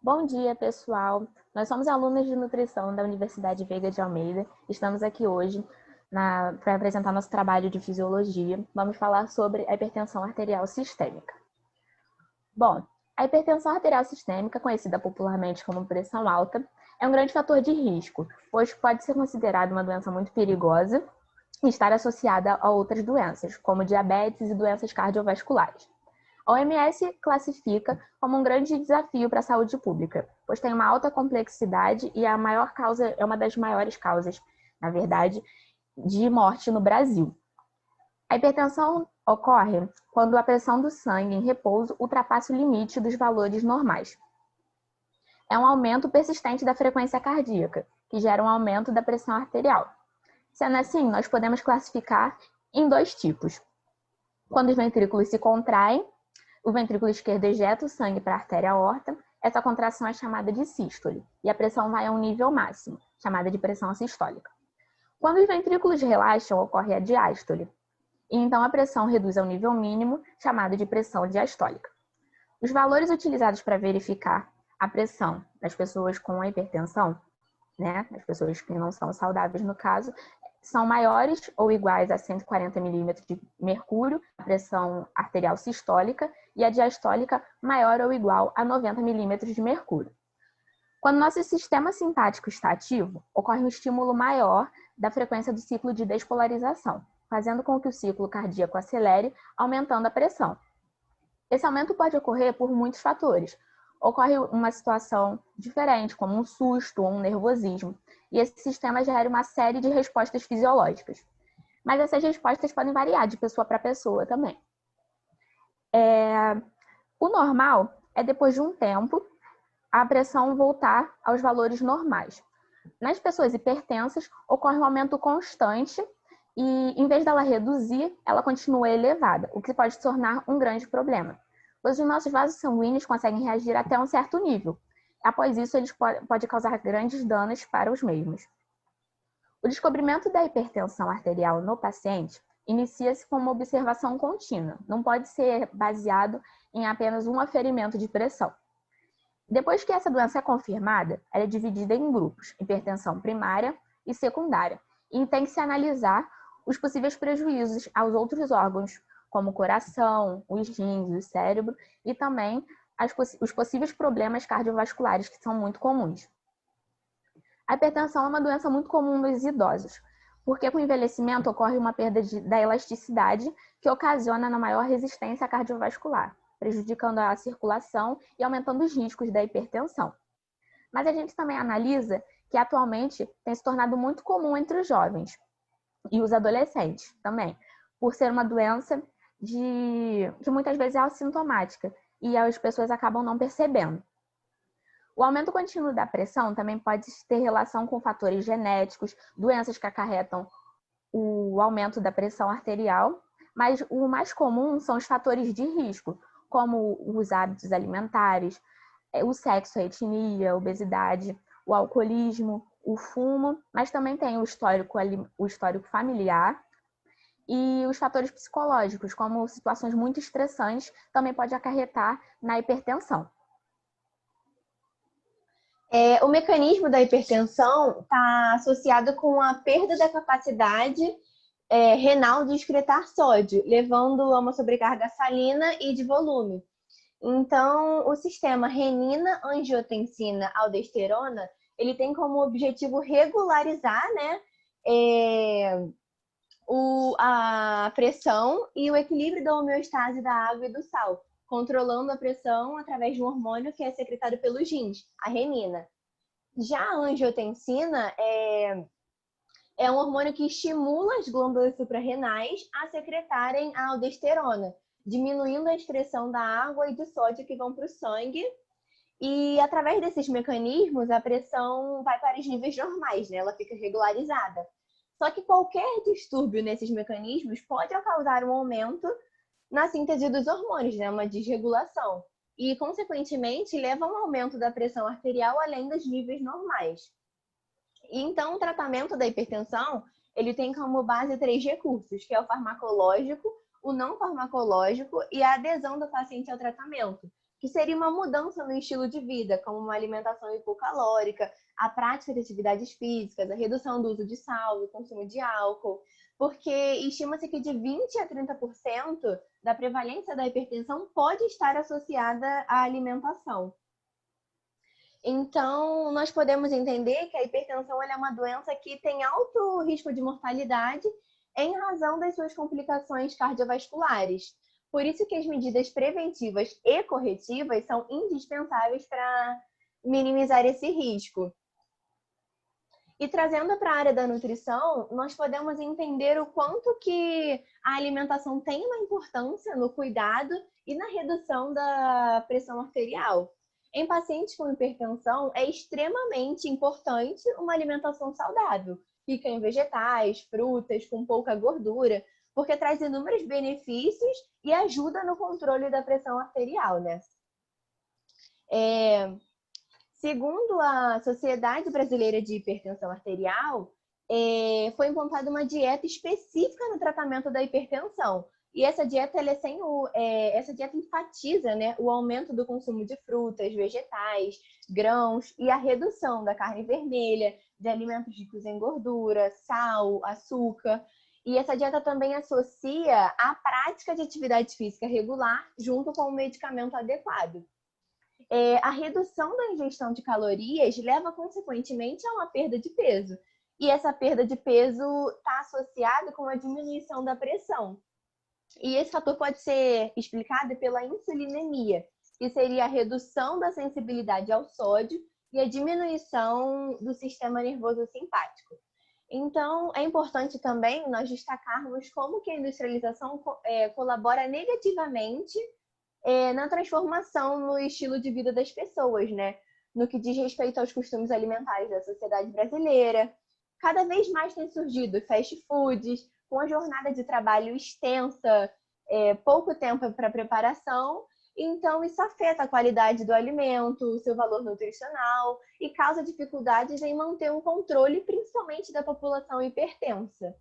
Bom dia, pessoal. Nós somos alunos de nutrição da Universidade Veiga de Almeida. Estamos aqui hoje para apresentar nosso trabalho de fisiologia. Vamos falar sobre a hipertensão arterial sistêmica. Bom, a hipertensão arterial sistêmica, conhecida popularmente como pressão alta, é um grande fator de risco, pois pode ser considerada uma doença muito perigosa e estar associada a outras doenças, como diabetes e doenças cardiovasculares. A OMS classifica como um grande desafio para a saúde pública, pois tem uma alta complexidade e é uma das maiores causas, na verdade, de morte no Brasil. A hipertensão ocorre quando a pressão do sangue em repouso ultrapassa o limite dos valores normais. É um aumento persistente da frequência cardíaca, que gera um aumento da pressão arterial. Sendo assim, nós podemos classificar em dois tipos. Quando os ventrículos se contraem, o ventrículo esquerdo ejeta o sangue para a artéria aorta. Essa contração é chamada de sístole e a pressão vai a um nível máximo, chamada de pressão sistólica. Quando os ventrículos relaxam, ocorre a diástole, e então a pressão reduz ao nível mínimo, chamado de pressão diastólica. Os valores utilizados para verificar a pressão das pessoas com hipertensão, as pessoas que não são saudáveis no caso, são maiores ou iguais a 140 milímetros de mercúrio, a pressão arterial sistólica, e a diastólica maior ou igual a 90 milímetros de mercúrio. Quando nosso sistema simpático está ativo, ocorre um estímulo maior da frequência do ciclo de despolarização, fazendo com que o ciclo cardíaco acelere, aumentando a pressão. Esse aumento pode ocorrer por muitos fatores. Ocorre uma situação diferente, como um susto ou um nervosismo, e esse sistema gera uma série de respostas fisiológicas. Mas essas respostas podem variar de pessoa para pessoa também. O normal é, depois de um tempo, a pressão voltar aos valores normais. Nas pessoas hipertensas, ocorre um aumento constante e, em vez dela reduzir, ela continua elevada, o que pode se tornar um grande problema, pois os nossos vasos sanguíneos conseguem reagir até um certo nível. Após isso, eles podem causar grandes danos para os mesmos. O descobrimento da hipertensão arterial no paciente inicia-se com uma observação contínua, não pode ser baseado em apenas um aferimento de pressão. Depois que essa doença é confirmada, ela é dividida em grupos, hipertensão primária e secundária, e tem que se analisar os possíveis prejuízos aos outros órgãos, como o coração, os rins, o cérebro, e também os possíveis problemas cardiovasculares, que são muito comuns. A hipertensão é uma doença muito comum nos idosos, porque com o envelhecimento ocorre uma perda da elasticidade que ocasiona uma maior resistência cardiovascular, prejudicando a circulação e aumentando os riscos da hipertensão. Mas a gente também analisa que atualmente tem se tornado muito comum entre os jovens e os adolescentes também, por ser uma doença que muitas vezes é assintomática e as pessoas acabam não percebendo. O aumento contínuo da pressão também pode ter relação com fatores genéticos, doenças que acarretam o aumento da pressão arterial, mas o mais comum são os fatores de risco, como os hábitos alimentares, o sexo, a etnia, a obesidade, o alcoolismo, o fumo, mas também tem o histórico familiar e os fatores psicológicos, como situações muito estressantes, também pode acarretar na hipertensão. O mecanismo da hipertensão está associado com a perda da capacidade renal de excretar sódio, levando a uma sobrecarga salina e de volume. Então, o sistema renina-angiotensina-aldosterona, ele tem como objetivo regularizar, a pressão e o equilíbrio da homeostase da água e do sal, controlando a pressão através de um hormônio que é secretado pelos rins, a renina. Já a angiotensina é um hormônio que estimula as glândulas suprarrenais a secretarem a aldosterona, diminuindo a excreção da água e do sódio que vão para o sangue. E através desses mecanismos, a pressão vai para os níveis normais, ela fica regularizada. Só que qualquer distúrbio nesses mecanismos pode causar um aumento na síntese dos hormônios, uma desregulação. E, consequentemente, leva a um aumento da pressão arterial além dos níveis normais. E, então, o tratamento da hipertensão, ele tem como base 3 recursos, que é o farmacológico, o não farmacológico e a adesão do paciente ao tratamento, que seria uma mudança no estilo de vida, como uma alimentação hipocalórica, a prática de atividades físicas, a redução do uso de sal, o consumo de álcool, porque estima-se que de 20 a 30% da prevalência da hipertensão pode estar associada à alimentação. Então, nós podemos entender que a hipertensão é uma doença que tem alto risco de mortalidade em razão das suas complicações cardiovasculares. Por isso que as medidas preventivas e corretivas são indispensáveis para minimizar esse risco. E trazendo para a área da nutrição, nós podemos entender o quanto que a alimentação tem uma importância no cuidado e na redução da pressão arterial. Em pacientes com hipertensão, é extremamente importante uma alimentação saudável, rica em vegetais, frutas, com pouca gordura, porque traz inúmeros benefícios e ajuda no controle da pressão arterial, né? Segundo a Sociedade Brasileira de Hipertensão Arterial, foi implantada uma dieta específica no tratamento da hipertensão. E essa dieta, essa dieta enfatiza, né, o aumento do consumo de frutas, vegetais, grãos e a redução da carne vermelha, de alimentos ricos em gordura, sal, açúcar. E essa dieta também associa a prática de atividade física regular junto com o medicamento adequado. A redução da ingestão de calorias leva, consequentemente, a uma perda de peso. E essa perda de peso está associada com a diminuição da pressão. E esse fator pode ser explicado pela insulinemia, que seria a redução da sensibilidade ao sódio e a diminuição do sistema nervoso simpático. Então, é importante também nós destacarmos como que a industrialização colabora negativamente na transformação no estilo de vida das pessoas, né? No que diz respeito aos costumes alimentares da sociedade brasileira. Cada vez mais tem surgido fast foods, com a jornada de trabalho extensa, pouco tempo para preparação, então isso afeta a qualidade do alimento, o seu valor nutricional e causa dificuldades em manter um controle, principalmente da população hipertensa.